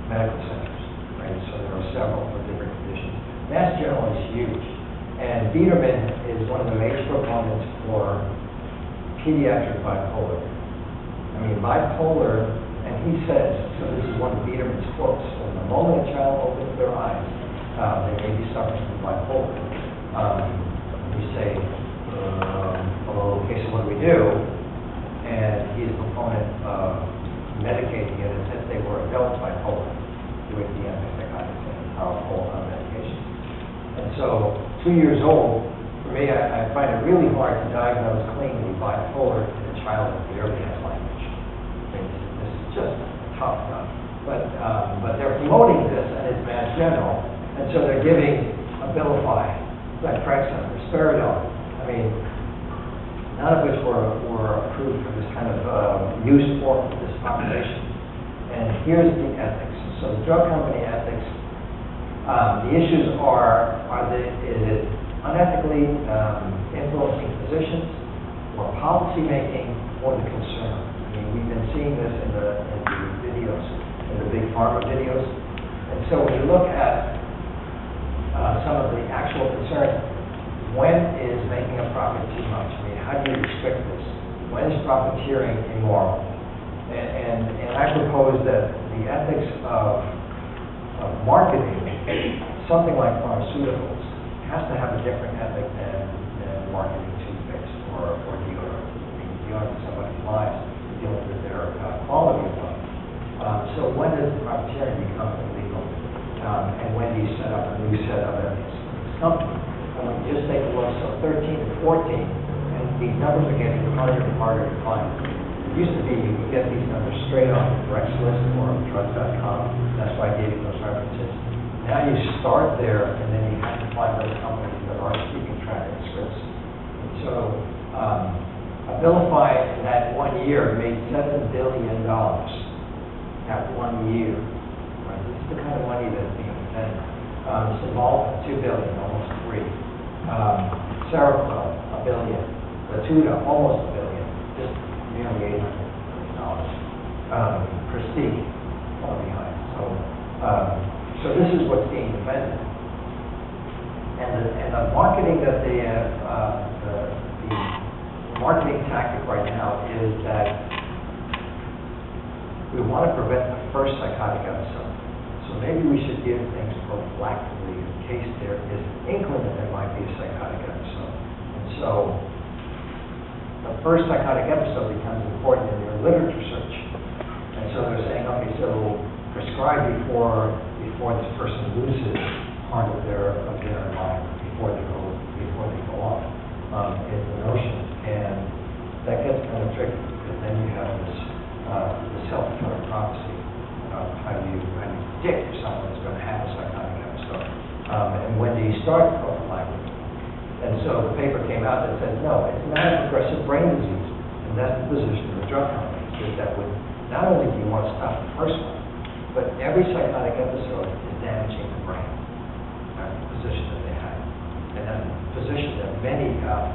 Speaker 1: medical centers, right? So there are several for different conditions. Mass General is huge. And Biederman is one of the major proponents for pediatric bipolar. I mean, bipolar, and he says, so this is one of Biederman's quotes, so the moment a child opens their eyes, they may be suffering from bipolar. We say, okay, so what do we do? And he's a proponent of medicating it as if they were adult bipolar with the antipsychotics and powerful medications. And so, 2 years old, for me, I find it really hard to diagnose cleanly bipolar in a child that barely has language. I mean, this is just tough enough. But they're promoting this, and it's Mass General, and so they're giving Abilify, Zyprexa, Risperidone. I mean, none of which were approved for this kind of use for this population. And here's the ethics. So the drug company ethics, the issues is it unethically influencing physicians, or policy making, or the consumer? I mean, we've been seeing this in the videos, in the big pharma videos. And so when you look at some of the actual concerns, when is making a profit too much? I mean, how do you restrict this? When is profiteering immoral? And I propose that the ethics of marketing something like pharmaceuticals has to have a different ethic than marketing toothpaste or deodorant. I mean, deodorant is somebody's lives, dealing with their quality of life. So when does profiteering become illegal? And when do you set up a new set of ethics for this company? And when you just take a look, so 13 to 14, and these numbers are getting harder and harder to find. It used to be you could get these numbers straight off of Rexlist or Drug.com. That's why I gave you those references. Now you start there, and then you have to find those companies that are keeping track of scripts. And so, Abilify in that 1 year made $7 billion. That 1 year. Right? This is the kind of money that's being spent. Cymbalta, $2 billion, almost 3. Seroquel, $1 billion. Latuda, almost $1 billion, just nearly $800 million. Prestige, far behind. So this is what's being defended. And the marketing that they have, the marketing tactic right now is that we want want to prevent the first psychotic episode. So maybe we should give things prophylactically in case there is an inkling that there might be a psychotic episode. And so the first psychotic episode becomes important in your literature search. And so they're saying, okay, so prescribe before this person loses part of their mind, before they go off, is the notion. And that gets kind of tricky, because then you have this self-fulfilling prophecy of how do you predict if someone is going to have a psychotic episode. And when do you start prophylactic? And so the paper came out that said, no, it's not a progressive brain disease. And that's the position of the drug companies, is that with, not only do you want to stop the first one, but every psychotic episode is damaging the brain. That's the position that they have. And that's the position that many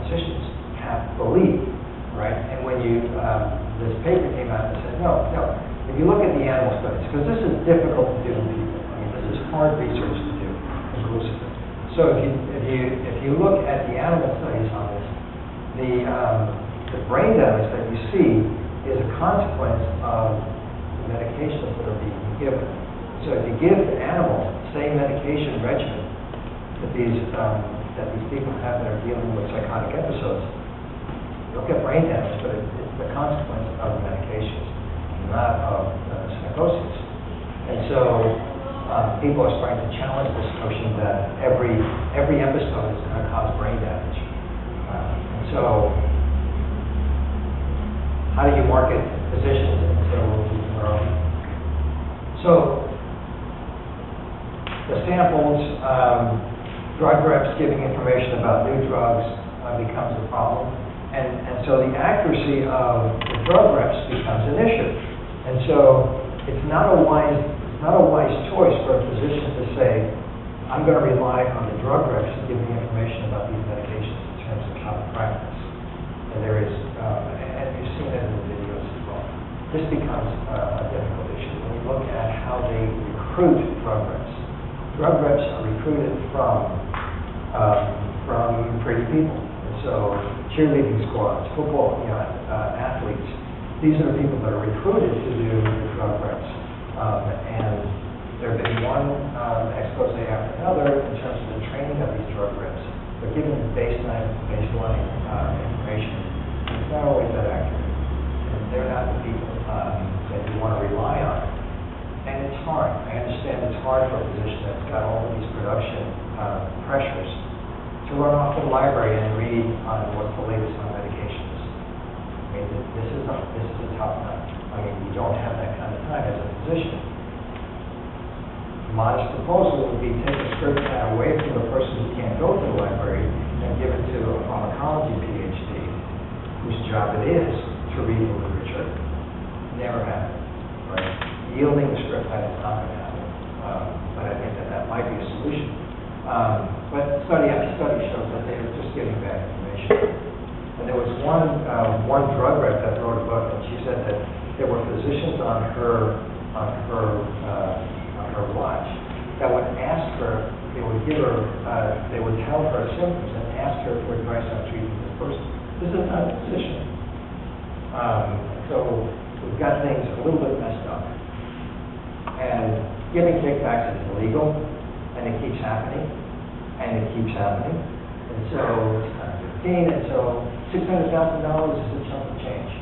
Speaker 1: physicians have believed, right? And when this paper came out and said, no, if you look at the animal studies, because this is difficult to do in people. I mean, this is hard research to do conclusively. So if you look at the animal studies on this, the brain damage that you see is a consequence of the medications that are being given. So if you give the animals the same medication regimen that these people have that are dealing with psychotic episodes, they'll get brain damage, but it's the consequence of the medications, not of psychosis. And so people are starting to challenge this notion that every episode is going to cause brain damage. And so how do you market physicians into their own? So the samples, drug reps giving information about new drugs becomes a problem. And so the accuracy of the drug reps becomes an issue. And so it's not a wise choice for a physician to say, I'm going to rely on the drug reps to give me information about these medications in terms of how to practice. And there is, and you've seen it in the videos as well. This becomes a difficult issue when you look at how they recruit drug reps. Drug reps are recruited from pretty people. And so cheerleading squads, football athletes, these are the people that are recruited to do the drug reps. And there have been one expose after another in terms of the training of these drug reps. They're given baseline information. It's not always that accurate. And they're not the people that you want to rely on. And it's hard. I understand it's hard for a physician that's got all of these production pressures to run off to the library and read on what's the latest on medications. I mean, this is a tough nut. I mean, you don't have that kind of time as a physician. A modest proposal would be take a script pad away from the person who can't go to the library and give it to a pharmacology PhD, whose job it is to read the literature. Never happen, right? Yielding the script pad is not going to happen. But I think that might be a solution. But study after study shows that they are just getting bad information. And there was one drug rep that wrote a book, and she said that there were physicians on her watch that would ask her, they would tell her symptoms and ask her for advice on treating this person. This is not a physician. So we've got things a little bit messed up. And giving kickbacks is illegal, and it keeps happening, and it keeps happening. And so it's kind of 15, and so $600,000 is a chunk of change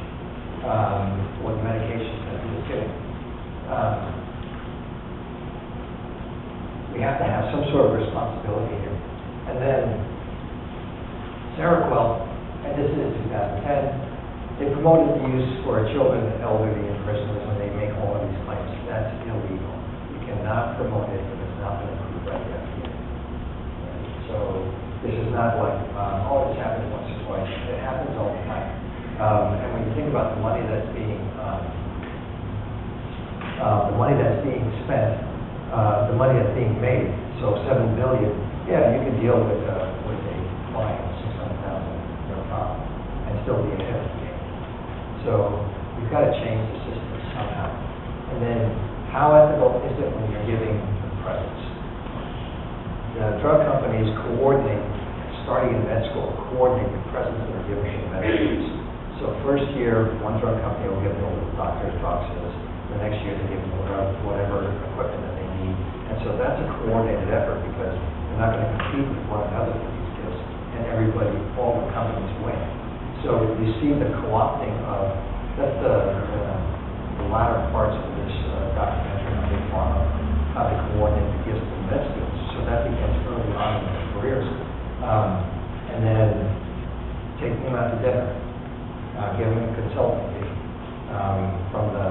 Speaker 1: for the medications that he was getting. We have to have some sort of responsibility here. And then Seroquel, and this is 2010, they promoted the use for children, elderly, and prisoners when they make all of these claims. That's illegal. You cannot promote it if it's not been approved by the FDA. So this is not like, this happens once or twice. It happens all the time. And when you think about the money that's being spent, the money that's being made, so $7 billion, yeah, you can deal with a fine of $600,000, no problem, and still be ahead of the game. So you've got to change the system somehow. And then how ethical is it when you're giving the presents? The drug companies coordinate, starting in med school, coordinate the presents that are given to the medicines. So first year, one drug company will give them the doctor's boxes. The next year, they give them whatever equipment that they need. And so that's a coordinated effort because they're not going to compete with one another for these gifts, and everybody, all the companies win. So you see the co-opting of, that's the latter parts of this documentary on Big Pharma, how they coordinate the gifts to the med students. So that begins early on in their careers. And then taking them out to dinner, giving them a consulting fee from the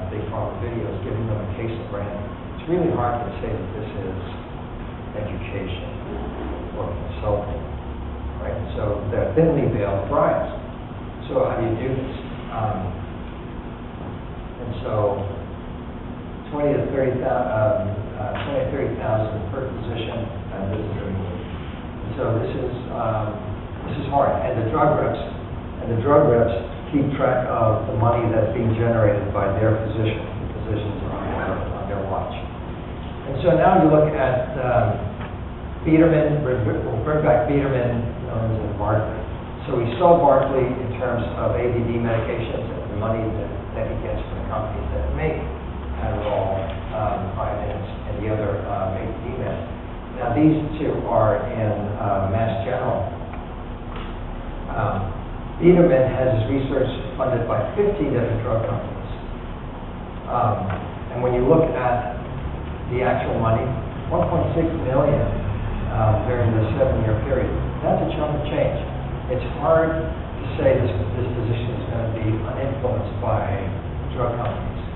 Speaker 1: Big Pharma videos, giving them a case of brand. It's really hard to say that this is education or consulting, right? So they're thinly veiled bribes. So how do you do this? And so 20 to 30,000 per position, and this is removed. And so this is hard. And the drug reps keep track of the money that's being generated by their physicians. The physicians are on their watch. And so now you look at Biedermann, we'll bring back Biedermann, known as Barkley. So we saw Barkley in terms of ADD medications and the money that he gets from the companies that make Adderall, Vyvanse, and the other ADD meds. Now these two are in Mass General. Biedermann has his research funded by 50 different drug companies. And when you look at the actual money, 1.6 million during the 7-year period, that's a chunk of change. It's hard to say this position is going to be uninfluenced by drug companies.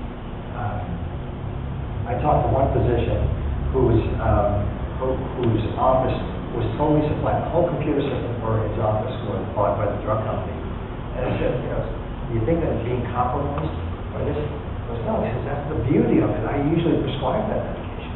Speaker 1: I talked to one physician whose office was totally supplied. The whole computer system for his office was bought by the drug company. And I said, do you think that it's being compromised by this? He goes, no, he says, that's the beauty of it. I usually prescribe that medication.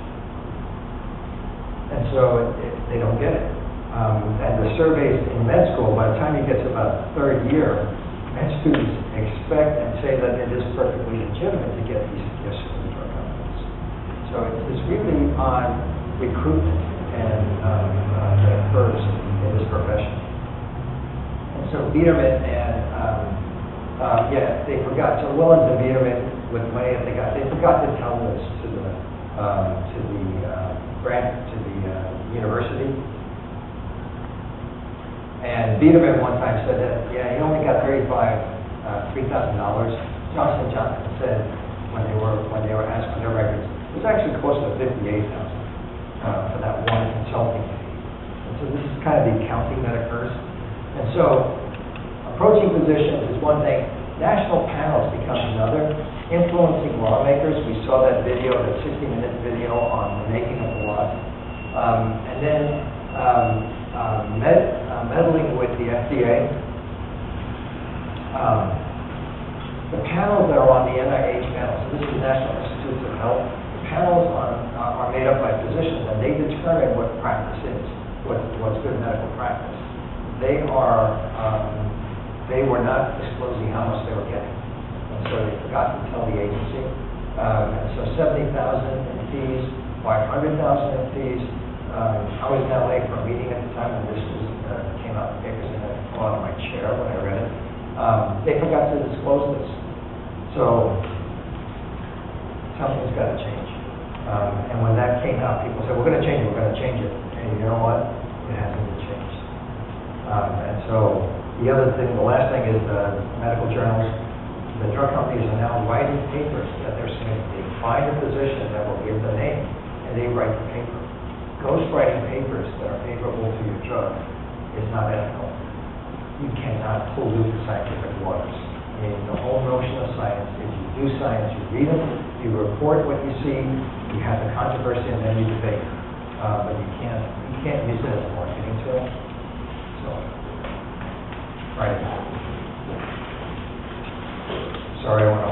Speaker 1: And so they don't get it. And the surveys in med school, by the time you get to about the 3rd year, med students expect and say that it is perfectly legitimate to get these gifts from the drug companies. So it's really on recruitment and that occurs in this profession. And so Biedermann and they forgot. So Willens and Biedermann, with the money that they forgot to tell this to the university. And Biedermann one time said that he only got $3,000. Johnson & Johnson said when they were asked for their records, it was actually closer to $58,000 for that one consulting fee. And so this is kind of the accounting that occurs. And so approaching positions is one thing. National panels become another. Influencing lawmakers. We saw that video, that 60-minute video on the making of the laws. And then meddling with the FDA. The panels that are on the NIH panel, so this is National Institutes of Health, the panels are made up by physicians, and they determine what practice is, what's good medical practice. They were not disclosing how much they were getting, and so they forgot to tell the agency. And so $70,000 in fees, $500,000 in fees. I was in LA for a meeting at the time, and this came out in the papers, and I fell out of my chair when I read it. They forgot to disclose this. So something's got to change. And when that came out, people said, we're going to change it. And you know what? It hasn't been changed. And so the last thing is the medical journals. The drug companies are now writing papers that they're saying they find a physician that will give the name, and they write the paper. Ghostwriting papers that are favorable to your drug is not ethical. You cannot pollute the scientific waters. I mean, the whole notion of science is you do science, you read them, you report what you see, you have the controversy, and then you debate. But you can't use it as a marketing tool. So, right. Sorry, I went